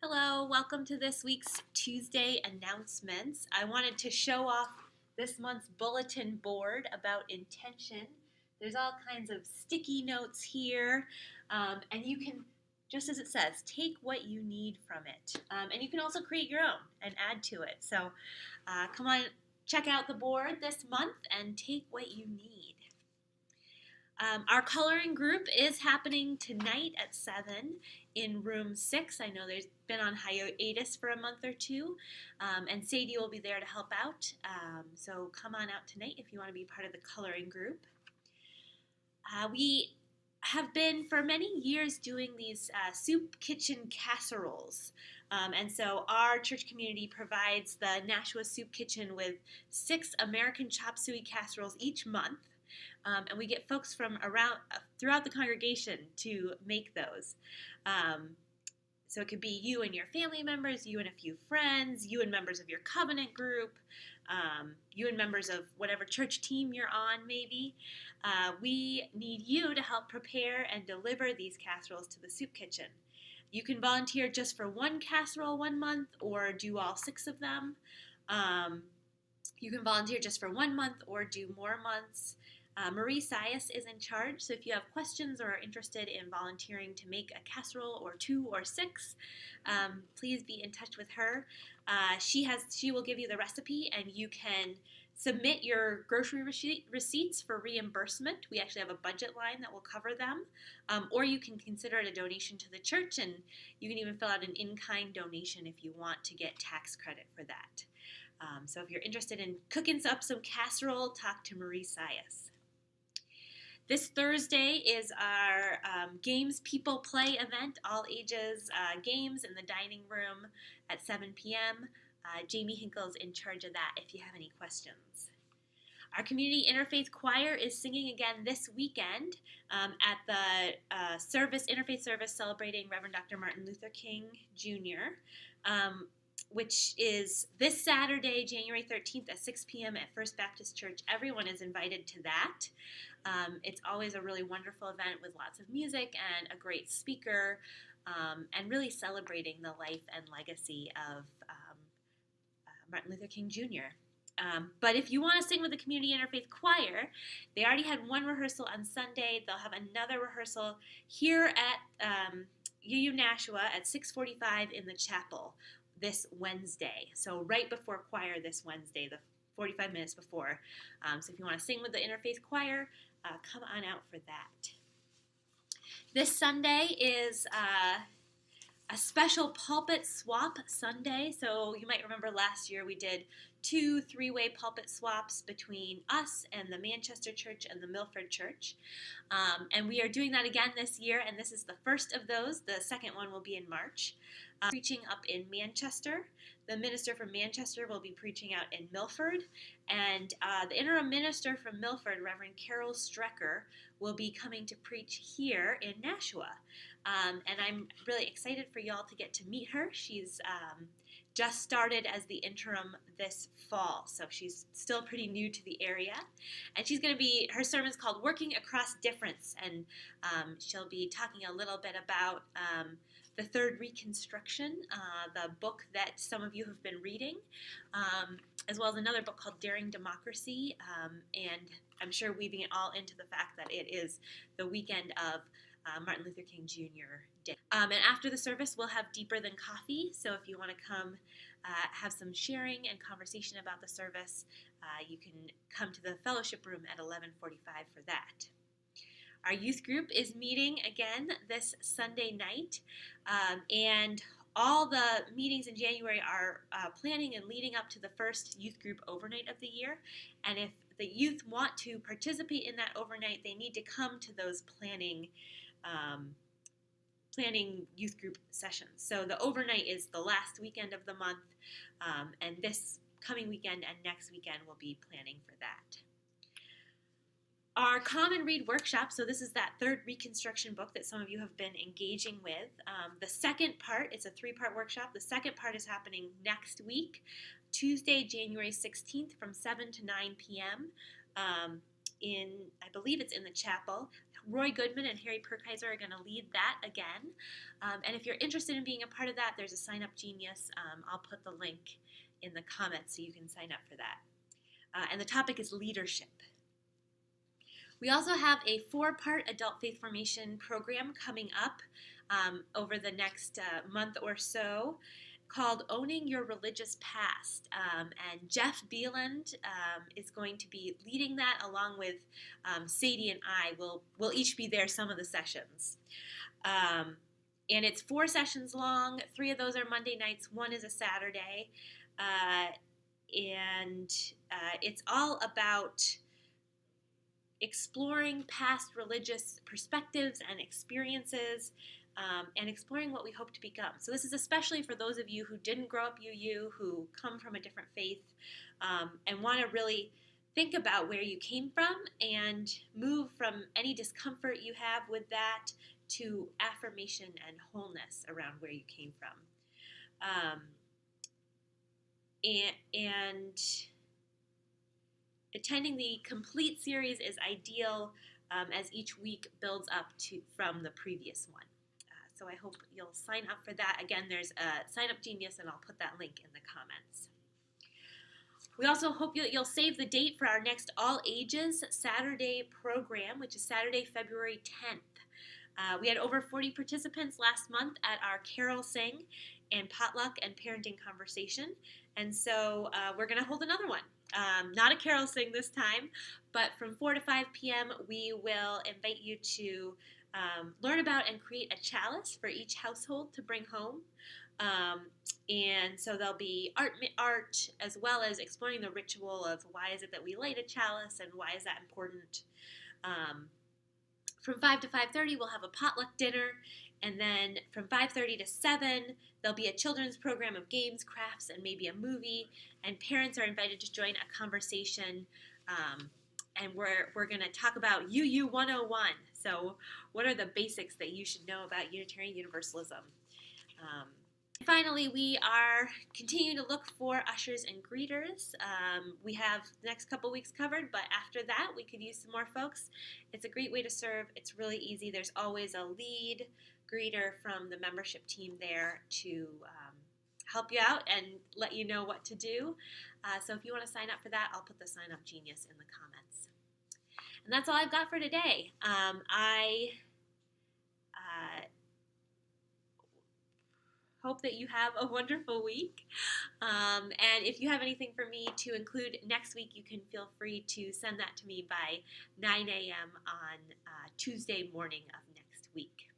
Hello, welcome to this week's Tuesday announcements. I wanted to show off this month's bulletin board about intention. There's all kinds of sticky notes here, and you can, just as it says, take what you need from it. And you can also create your own and add to it. So come on, check out the board this month and take what you need. Our coloring group is happening tonight at 7 in room 6. I know there's been on hiatus for a month or two, and Sadie will be there to help out. So come on out tonight if you want to be part of the coloring group. We have been for many years doing these soup kitchen casseroles. And so our church community provides the Nashua Soup Kitchen with 6 American chop suey casseroles each month. And we get folks from around throughout the congregation to make those. So it could be you and your family members, you and a few friends, you and members of your covenant group, you and members of whatever church team you're on, maybe. We need you to help prepare and deliver these casseroles to the soup kitchen. You can volunteer just for one casserole one month or do all 6 of them. You can volunteer just for 1 month or do more months. Marie Sias is in charge, so if you have questions or are interested in volunteering to make a casserole or 2 or 6, please be in touch with her. She will give you the recipe, and you can submit your grocery receipts for reimbursement. We actually have a budget line that will cover them, or you can consider it a donation to the church, and you can even fill out an in-kind donation if you want to get tax credit for that. So if you're interested in cooking up some casserole, talk to Marie Sias. This Thursday is our Games People Play event, all ages games in the dining room at 7 p.m. Jamie Hinkle's in charge of that if you have any questions. Our community interfaith choir is singing again this weekend at the interfaith service celebrating Reverend Dr. Martin Luther King Jr., which is this Saturday, January 13th at 6 p.m. at First Baptist Church. Everyone is invited to that. It's always a really wonderful event with lots of music and a great speaker, and really celebrating the life and legacy of Martin Luther King Jr. But if you want to sing with the Community Interfaith Choir, they already had one rehearsal on Sunday. They'll have another rehearsal here at UU Nashua at 6:45 in the chapel this Wednesday. So right before choir this Wednesday, the 45 minutes before. So if you want to sing with the Interfaith Choir, come on out for that. This Sunday is a special pulpit swap Sunday. So you might remember last year we did 2 3-way pulpit swaps between us and the Manchester Church and the Milford Church. And we are doing that again this year, and this is the first of those. The second one will be in March. Preaching up in Manchester. The minister from Manchester will be preaching out in Milford, and the interim minister from Milford, Reverend Carol Strecker, will be coming to preach here in Nashua. And I'm really excited for y'all to get to meet her. She's just started as the interim this fall, so she's still pretty new to the area. And her sermon's called Working Across Difference, and she'll be talking a little bit about the Third Reconstruction, the book that some of you have been reading, as well as another book called Daring Democracy, and I'm sure weaving it all into the fact that it is the weekend of Martin Luther King Jr. Day. And after the service, we'll have Deeper Than Coffee, so if you want to come have some sharing and conversation about the service, you can come to the fellowship room at 11:45 for that. Our youth group is meeting again this Sunday night, and all the meetings in January are planning and leading up to the first youth group overnight of the year. And if the youth want to participate in that overnight, they need to come to those planning youth group sessions. So the overnight is the last weekend of the month, and this coming weekend and next weekend we'll be planning for that. Our Common Read workshop, so this is that third Reconstruction book that some of you have been engaging with. The second part, it's a 3-part workshop. The second part is happening next week, Tuesday, January 16th from 7 to 9 p.m. I believe it's in the chapel. Roy Goodman and Harry Perkheiser are going to lead that again. And if you're interested in being a part of that, there's a Sign Up Genius. I'll put the link in the comments so you can sign up for that. And the topic is leadership. We also have a 4-part adult faith formation program coming up over the next month or so called Owning Your Religious Past. And Jeff Beeland is going to be leading that along with Sadie and I. We'll each be there some of the sessions. And it's 4 sessions long. 3 of those are Monday nights. 1 is a Saturday. And it's all about exploring past religious perspectives and experiences, and exploring what we hope to become. So this is especially for those of you who didn't grow up UU, who come from a different faith, and want to really think about where you came from and move from any discomfort you have with that to affirmation and wholeness around where you came from. And attending the complete series is ideal as each week builds up from the previous one. So I hope you'll sign up for that. Again, there's a Sign Up Genius, and I'll put that link in the comments. We also hope you'll save the date for our next All Ages Saturday program, which is Saturday, February 10th. We had over 40 participants last month at our Carol Sing and Potluck and Parenting Conversation, and so we're going to hold another one. Not a Carol Sing this time, but from 4 to 5 p.m. we will invite you to learn about and create a chalice for each household to bring home. And so there'll be art as well as exploring the ritual of why is it that we light a chalice and why is that important. From 5 to 5:30 we'll have a potluck dinner, and then from 5:30 to 7 there'll be a children's program of games, crafts, and maybe a movie, and parents are invited to join a conversation, and we're going to talk about UU 101. So what are the basics that you should know about Unitarian Universalism? Finally, we are continuing to look for ushers and greeters. We have the next couple weeks covered, but after that, we could use some more folks. It's a great way to serve. It's really easy. There's always a lead greeter from the membership team there to help you out and let you know what to do. So if you want to sign up for that, I'll put the Sign Up Genius in the comments. And that's all I've got for today. I hope that you have a wonderful week. And if you have anything for me to include next week, you can feel free to send that to me by 9 a.m. on Tuesday morning of next week.